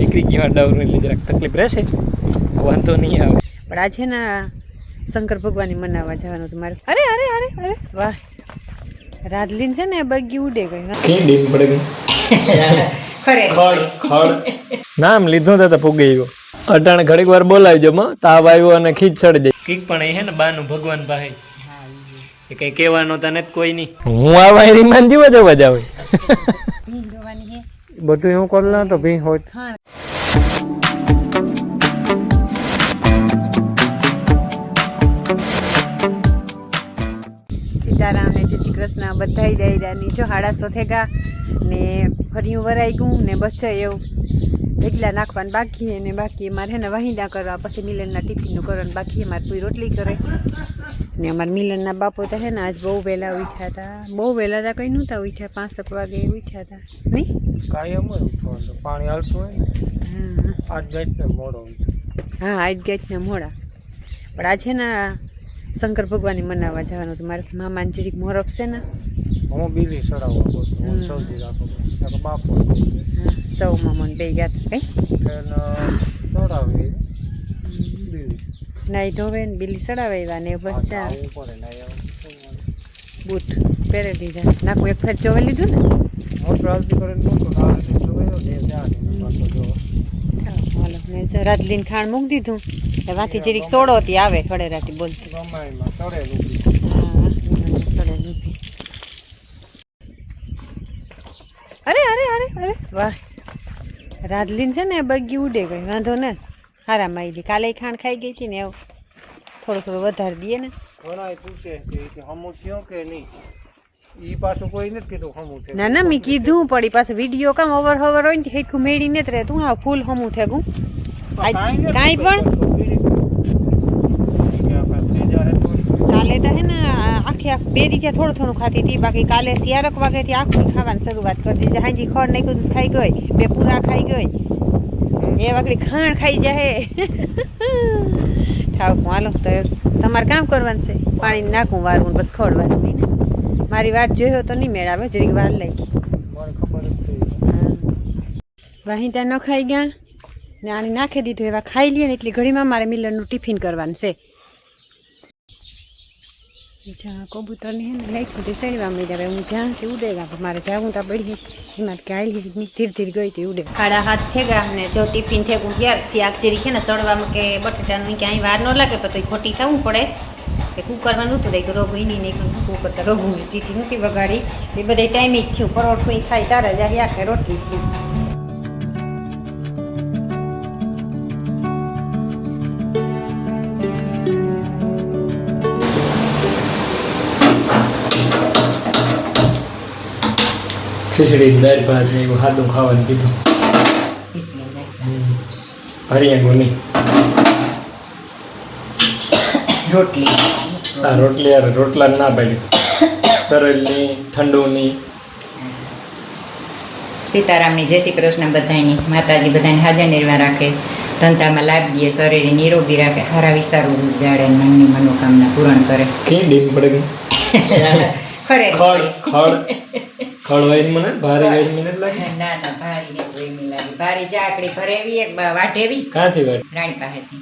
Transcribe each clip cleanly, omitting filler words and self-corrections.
નીકળી ગયો ડાવર એટલે જરાક તકલીફ રહેશે, વાંધો નહીં આવે. પણ આ છે ને શંકર ભગવાનની મનાવવા જવાનું હતું મારે. અરે અરે અરે અરે વાહ, રાધલીન છે ને બગી ઉડે ગઈ. કે ડીમ પડે ગઈ ખડ નામ લીધું તો ફૂગી ગયો. અટાણે ઘડીક વાર બોલાવજો માં, તાવ આવ્યો અને ખીચ ચડી જાય. કીક પણ એ હે ને બાનું ભગવાન પાસે એ કઈ કહેવાનો તને જ કોઈ નહીં. હું આ વાયરી માં જીવ જ અવાજ આવે બધું એવું કર લા તો ભી હોત. સીતારામ ને જય શ્રી કૃષ્ણ બધાય ડાયરાની જો 7:30 થેગા ને ફર્યું વરાઈ ગયું ને બચે એવું એકલા નાખવાનું બાકી ને બાકી અમારે હે ને વહીડા કરવા, પછી મિલનના ટિફિનનું કરવાનું બાકી, અમારે પૂરી રોટલી કરે ને અમારે મિલનના બાપો તો હે ને આજ બહુ વહેલા ઉઠ્યા હતા, બહુ વહેલા હતા કંઈ નહોતા ઉઠ્યા, 5 વાગે ઉઠ્યા હતા નહીં કાયમ પાણી હાલતું હોય ને. આજ ગાયને મોડો. હા આજ ગાયને મોડા, પણ આ છે ને શંકર ભગવાનની મનાવવા જવાનું હતું મારે. મામાને જરીક મોરફ છે ને, હું બીલી ચડાવવા સૌથી રાખો બાપો સૌ મામાને બે ગયા હતા કઈ નાઈ ધોવે ને બીલી ચડાવ્યા ને બચ્ચા બૂટ પહેરી દીધા. નાખું એક ફેર જોવે લીધું ને હાલો રાતલીન ખાણ મૂકી દીધું. વાથી જરીક સોડોતી આવે ખડે રાતી બોલતી. અરે અરે અરે અરે વાહ, રાધલીન છે ને બગી ઉડે ગઈ. વાંધો ને હારા મારી કાલે ખાણ ખાઈ ગઈ હતી ને એવું થોડું વધારે દઈએ ને. પૂછે કે હમું થયો કે નહીં, ઈ પાછું કોઈ નથી કીધું હમું થયું. ના ના મેં કીધું પડી પાછું વિડીયો કામ અવર હવર હોય ને હેખું મેળી ને રહે તું આ ફૂલ હમું થેગું કાંઈ પણ કાલે તો હે ને આખી બેરી ત્યાં થોડું ખાતી હતી, બાકી કાલે 11 વાગ્યાથી આખી ખાવાની શરૂઆત કરતી. હાજી ખડ નાખ્યું ખાઈ ગઈ, બે પૂરા ખાઈ ગઈ, એ વાગડી ખાણ ખાઈ જાય. ઠાવ હાલો તો તમારે કામ કરવાનું છે, પાણી નાખું વારવું બસ ખોડવાનું નહીં ને. મારી વાત જોયો તો નહીં મેળ આવે, જરીક વાર લઈ વાહી ત્યાં ન ખાઈ ગયા ને આને નાખી દીધું. એવા ખાઈ લઈએ ને એટલી ઘડીમાં મારે મિલનનું ટિફિન કરવાનું છે. જ્યાં કબૂતરની હે ને નાખ્યું તે શનિવાર મળી જાય. હું જ્યાંથી ઉડેગા મારે જાવું તો પડી એમાં કાંઈ ધીરે ધીરે ગઈ હતી ઉડે. 7:30 થેગા ને જો ટિફિન થેગું યાર શાક જેરી છે ને સડવામાં કે બટેટાનું ક્યાંય વાર ન લાગે પછી ખોટી થવું પડે કે કુકરમાં નહોતું રહી ગયું. રોગું નહીં નહીં કુકર તો રોગું સીટી નહોતી વગાડી એ બધા ટાઈમે જ થયું. પરોઠું થાય તારા જાય આખે રોટલી છે. ખીચડી દાળ ભાત ને એવું સાદું ખાવાનું કીધું. હરિયાણું નહીં રોટલી. હા રોટલી યાર રોટલા ના પાડી તરેલની ઠંડુની. સીતારામની જય શ્રી કૃષ્ણ બધાની. માતાજી બધાને હાજર નિર્વાહ રાખે, ધંધામાં લાભ દે, શરીર નિરોગી રાખે, સારા વિસ્તારો જાડે, મનની મનોકામના પૂરણ કરે. કે ડીમ પડે ગઈ ખરે ખડ વાઈસ મને ભારી વાઈસ મને લાગે. ના ના ભારી ને કોઈ નહીં લાગે. ભારી ચાકડી ભરેવી એક વાટેવી. ક્યાંથી વાટી? રાણી પાસેથી.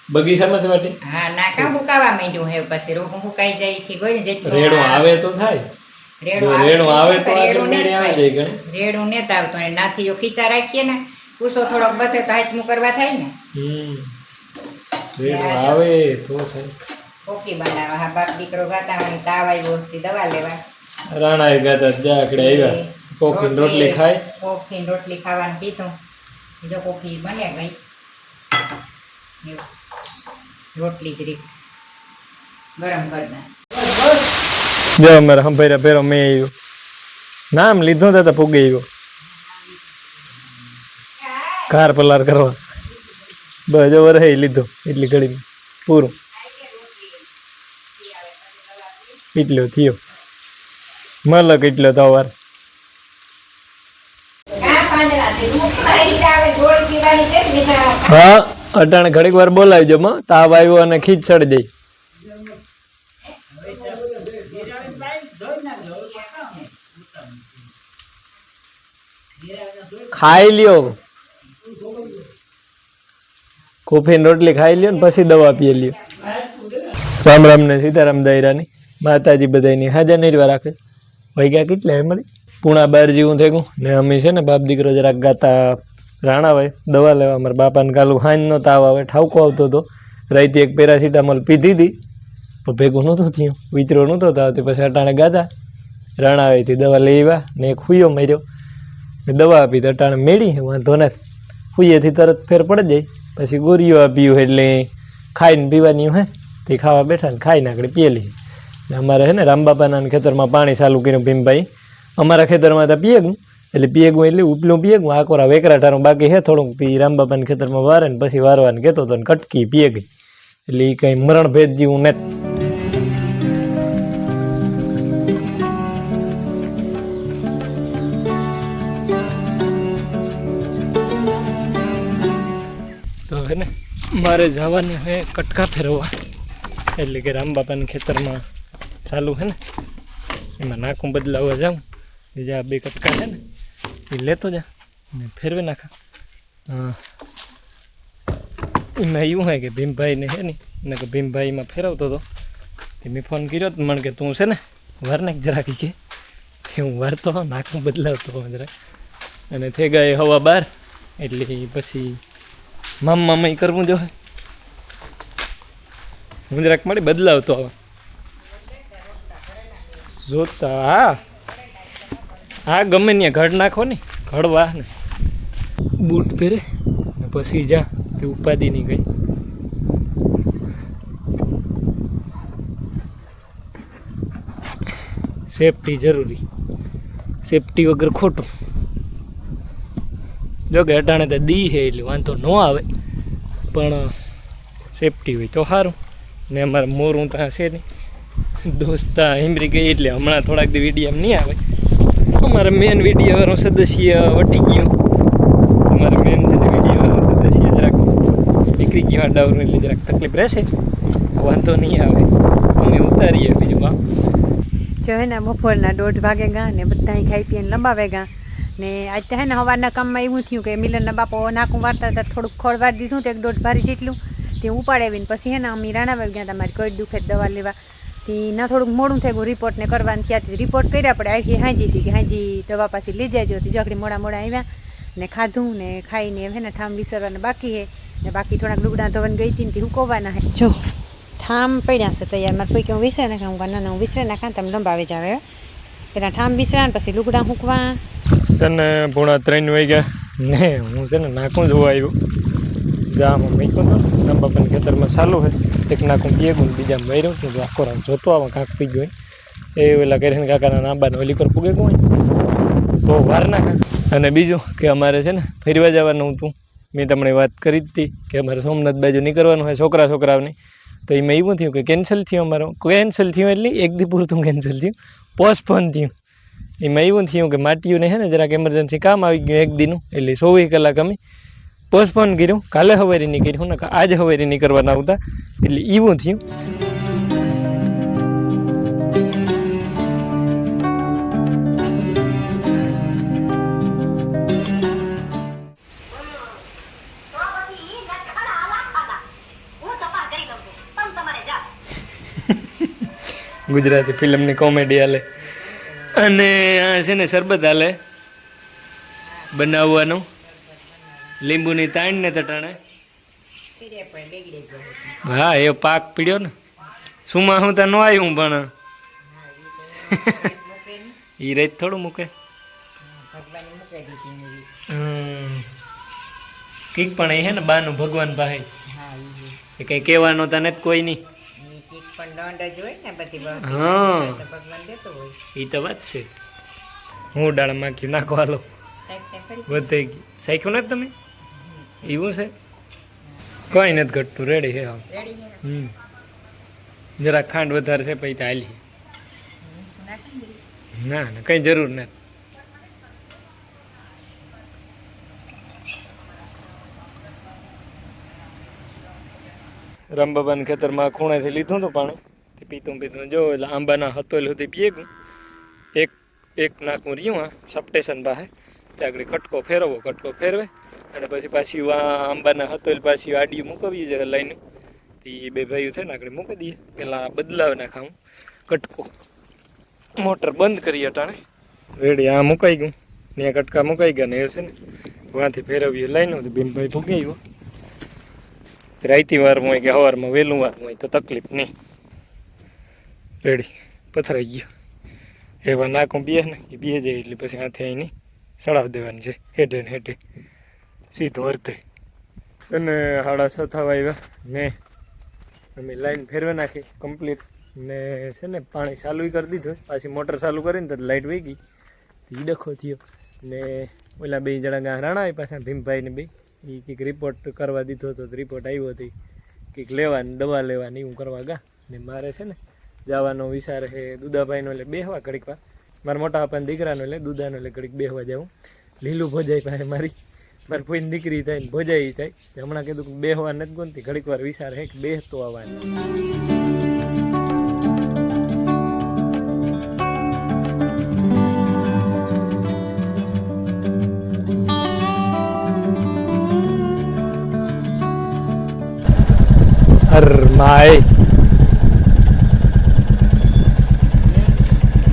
બગીચામાંથી વાટી? હા ના કાં હુકાવા માંડ્યું હે, પછી રોગું હુકાઈ જાય થી ગઈ જેટલું રેડો આવે તો થાય. રેડો આવે તો આગળ મેળે આવી જાય ગણે. રેડું ને આવતો ને નાથી ખિસ્સા રાખીએ ને પૂછો થોડોક બસે તો હાથમું કરવા થાય ને. રેડો આવે તો થાય. કોફી બનાવવા હા બાપ દીકરો ગાતાવાની તાવ આવ્યો હતી દવા લેવા. રાણા એ ગાતા જાકડે આવ્યા કોફી રોટલી ખાય. કોફી રોટલી ખાવાનું કીધું, જો કોફી બને ગઈ. રોટલી જરીક ગરમ કરી જો અમારે હંભાઈરા ભેરો મેં આવ્યો નામ લીધું તો ફૂગી ગયો કાર પલાર કરવા. બસ જો રહી લીધો એટલી ઘડી પૂરું એટલો થયો મલક એટલો તો વાર. હા અટાણે ઘડીક વાર બોલાવજો માં, તાવ આવ્યો અને ખીચ ચડી જાય. ખાઈ લ્યો કોફી ને રોટલી ખાઈ લ્યો ને પછી દવા પી લ્યો. રામ રામ ને સીતારામ દાયરાની માતાજી બધાની હાજર નિર્વા રાખે. વાગ્યા કેટલા મળી 11:30 જેવું થઈ ગયું ને અમે છે ને બાપ દીકરો જરાક ગાતા રાણા ભાઈ દવા લેવા મારા બાપાને કાલું હાંજ નો તાવ આવે ઠાવકો આવતો હતો. રાઈતે એક પેરાસિટામોલ પીધી હતી પણ ભેગું નહોતું થયું વિતરો નહોતો થતો. પછી અટાણે ગાતા રાણા આવીથી દવા લઈ આવ્યા ને એક હુયો માર્યો ને દવા આપી તો અટાણે મેળી વાંધો ને હુયેથી તરત ફેર પડી જાય. પછી ગોરીઓ આપ્યું એટલે ખાઈને પીવાની હે તે ખાવા બેઠા ને ખાઈને આગળ પીએલી. ને અમારે છે ને રામબાપાના ખેતરમાં પાણી ચાલુ કર્યું ભીમભાઈ અમારા ખેતરમાં તો પીએગું એટલે પીએગું એટલે ઉપલું પીએગું આકોરા વેકરા ટારું બાકી હે થોડુંક પી રામબાપાના ખેતરમાં વારે ને પછી વારવાને કહેતો હતો ને કટકી પીએ ગઈ એટલે એ કંઈ મરણ ભેદ જેવું નથી. તો હે ને મારે જવાનું હે કટકા ફેરવવા એટલે કે રામબાપાના ખેતરમાં ચાલુ હે ને એમાં નાખું બદલાવવા જાઉં બીજા 2 કટકા છે ને એ લેતો જા ને ફેરવે નાખા. એમાં એવું હોય કે ભીમભાઈને હે ને એને કે ભીમભાઈમાં ફેરવતો હતો એ મેં ફોન કર્યો તો મને કે તું છે ને વાર નાખ જરાક કે હું વારતો નાખું બદલાવતો જરાક અને થઈ ગયા 12:15 એટલે પછી મામા કરવું જોઈએ હું જરાક મળી બદલાવતો હવે જોતા હા ગમે ત્યાં ઘડ નાખો ને ઘડવા ને બૂટ પહેરે ને પછી જા તે ઉપાધિ નહીં ગઈ. સેફટી જરૂરી સેફટી વગર ખોટું. જો કે અટાણે તો દી છે એટલે વાંધો ન આવે પણ સેફટી હોય તો સારું. ને અમારે મોરું ત્યાં છે નહીં દોસ્તા હિમરી ગઈ એટલે હમણાં થોડાક દી વિડીયો નહીં આવે. અમારે મેન વિડીયો વાળો સદસ્ય વટી ગયો. અમારે મેન છે ને વિડીયો વાળો સદસ્ય જરાક નીકળી ગયો ડાવરું એટલે જરાક તકલીફ રહેશે વાંધો નહીં આવે અમે ઉતારીએ બીજું કામ. જો હે ને બપોરના 1:30 વાગે ગા ને બધા ખાઈ પીને લંબાવે ગા ને આજ તો હે ને સવારના કામમાં એવું થયું કે મિલનના બાપો નાખું વારતા હતા થોડુંક ખોળ વાર દીધું તો 1 ભારી જેટલું તે ઉપાડાવીને પછી હે ને અમે રાણાવાવ ગયા તમારી કોઈ દુખે દવા લેવા તે ના થોડુંક મોડું થઈ ગયું રિપોર્ટને કરવાનું ત્યાંથી રિપોર્ટ કર્યા પડે આખી હાંજી હતી કે હાંજી દવા પાછી લઈ જાય હતી જોકડી મોડા આવ્યા ને ખાધું ને ખાઈને હે ને ઠામ વિસરવાના બાકી હે ને બાકી થોડાક લુગડા ધોવાને ગઈ હતી ને હુકવવાના હે. જો ઠામ પડ્યા છે તૈયાર મારે કોઈ કે હું વિસરે નાખા હું ના હું વિસરે નાખા તમે લંબાવે જ આવે પેલા ઠામ વિસરા પછી લુગડા મૂકવા છે ને 2:30 વાગ્યા ને હું છે ને નાખું જોવા આવ્યો જામાં મૂક્યો તો રામબાપાના ખેતરમાં ચાલુ છે એક નાખું પીએગું બીજા મર્યો છું આખો રામ જોતો આમાં કાંક પી ગયો એ ઓલા કરીને કાકાના નાંબાને ઓલી પર પૂગે હોય તો વાર નાખા. અને બીજું કે અમારે છે ને ફરવા જવાનું હતું મેં તમને વાત કરી જ હતી કે અમારે સોમનાથ બાજુ નીકળવાનું હોય છોકરાઓની તો એમાં એવું થયું કે કેન્સલ થયું અમારું કેન્સલ થયું એટલે એક દી પૂરતું કેન્સલ થયું પોસ્ટપોન થયું. એમાં એવું થયું કે માટીઓને છે ને જરાક એમરજન્સી કામ આવી ગયું એક દીનું એટલે 24 કલાક અમે પોસ્ટપોન કર્યું. કાલે સવારે નહીં કર્યું ને આજે સવારે નહીં કરવાના આવતા એટલે એવું થયું. ગુજરાતી ફિલ્મની કોમેડી હાલે અને આ છે ને શરબત હાલે બનાવવાનું લીંબુની તાણ ને તટાણે હા એ પાક પીડ્યો ને સુમાં હું તો ન આવ્યું પણ એ રેત થોડું મૂકે કઈક પણ એ હે ને બાનું ભગવાન પાસે એ કઈ કહેવાનો તને જ કોઈ નહીં. હા એ તો વાત છે. હું ડાળ માખ્યું નાખો હાલો વધે ગયું સાખ્યું નથી તમે એવું છે કઈ નથી ઘટતું રેડી હે હા જરા ખાંડ વધારે છે પછી હાલી ના ના કઈ જરૂર નથી. રામબાબાના ખેતરમાં ખૂણેથી લીધું હતું પાણી તે પીતું જો એટલે આંબાના હતોલ સુધી પીએ ગયું એક નાખું રહ્યું આ સબ સ્ટેશન પાસે ત્યાં આગળ કટકો ફેરવો કટકો ફેરવે અને પછી પાછી આંબાના હતોલ પાછી આડિયું મૂકવી છે લાઈન એ બે ભાઈઓ છે ને આગળ મૂકી દઈએ પેલા બદલાવ નાખાવું કટકો મોટર બંધ કરી અટાણે રેડી આ મુકાઈ ગયું ને આ કટકા મુકાઈ ગયા ને એ છે ને વાંથી ફેરવીએ લાઈનો તો ભીમભાઈ ભૂગી ગયો રાઈતી વારમાં હોય કે સવારમાં વહેલું વારમાં હોય તો તકલીફ નહીં રેડી પથરાઈ ગયો એવા નાખું બે ને એ બે જાય એટલે પછી હાથે અહીંની સડાવી દેવાની છે હેઠે ને હેઠે સીધો અર્ધે અને 6:30 થવા આવ્યા ને અમે લાઈન ફેરવી નાખી કમ્પ્લીટ ને છે ને પાણી ચાલુ કરી દીધું પાછી મોટર ચાલુ કરીને તો લાઇટ વહી ગઈ એ ડખો થયો ને ઓલા બે જણા ગાં રાણા પાછા ભીમભાઈને બે એ કંઈક રિપોર્ટ કરવા દીધો હતો રિપોર્ટ આવ્યો હતો કંઈક લેવાની દવા લેવાની હું કરવા ગા ને મારે છે ને જવાનો વિચાર છે દુદાભાઈનો એટલે બેહવા ઘડીક વાર મારા મોટા પાપાના દીકરાનો એટલે દુદાનો એટલે ઘડીક બેહવા જાઉં લીલું ભોજાઈ પાસે મારી કોઈને દીકરી થાય ને ભોજાઈ થાય હમણાં કીધું કે બેહવા નથી ગમતી ઘડીક વાર વિચાર હે કે બેસતો આવવાનું માય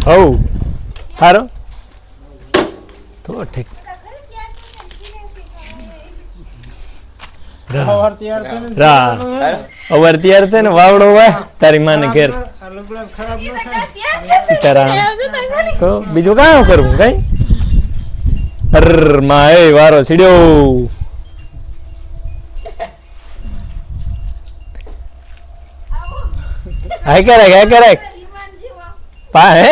હવ હારો તો ઠીક અવાર તૈયાર થાય ને વાવડો વાય તારી માને ઘેર સીતારામ તો બીજું કામ કરવું કઈ અર માય વારો સીડ્યો હાય કરે પા હે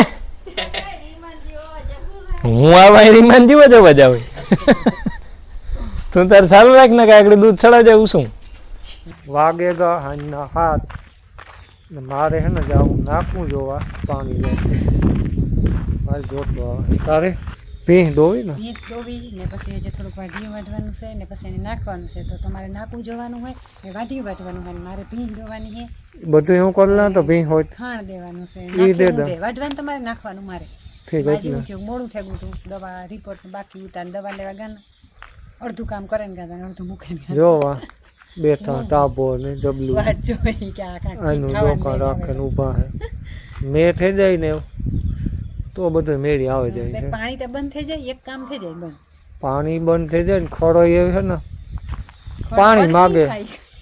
હું આવા રીમાન જીવો જવા જાવ તું તાર સારું રાખ ને કાંઈ દૂધ ચડા જાય શું વાગેગા હાંજના 7 ને મારે હે ને જાવું નાખવું જોવા પાણી મારે જોતો તારે ભીંસ દોવી ને ભેંસ દોવી ને પછી જે થોડુંક વાઢીયું વાટવાનું છે ને પછી એને નાખવાનું છે તો તમારે નાખવું જોવાનું હોય ને વાઢીયું વાટવાનું હોય મારે ભીંસ દોવાની છે બધું હું કરી લે તો ભીંસ હોય ખાણ દેવાનું છે ઈ દે દે વાઢવાનું તમારે નાખવાનું મારે ઠીક આજે ઉઠ્યું મોડું થયું હતું દવા રિપોર્ટ બાકી ઉતાર દવા લેવા ગયા અડધું કામ કરે ને ગાતા અડધું મૂકે ને જોવા બેઠા ટાબો ને જબલું વાત જોઈ કે આ આનું ડોકા રાખે ને ઊભા હે મેં થઈ જાય ને તો બધું મેળી આવે જાય છે પાણી તો બંધ થઈ જાય એક કામ થઈ જાય બંધ પાણી બંધ થઈ જાય ને ખોડો એ છે ને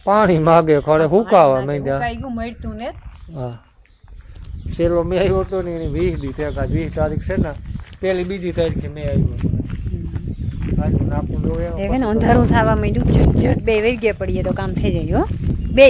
પાણી માગે ખોડે હુકાવા માંડ્યા કઈ ગયું મળતું ને હા છેલ્લો મેં આવ્યો હતો ને એની 20 તારીખ છે ને પેલી બીજી તારીખે મેં આવ્યો અંધારું થવા માંડ્યું ઝટ બે વહી ગયા પડીએ તો કામ થઈ જાય હો બે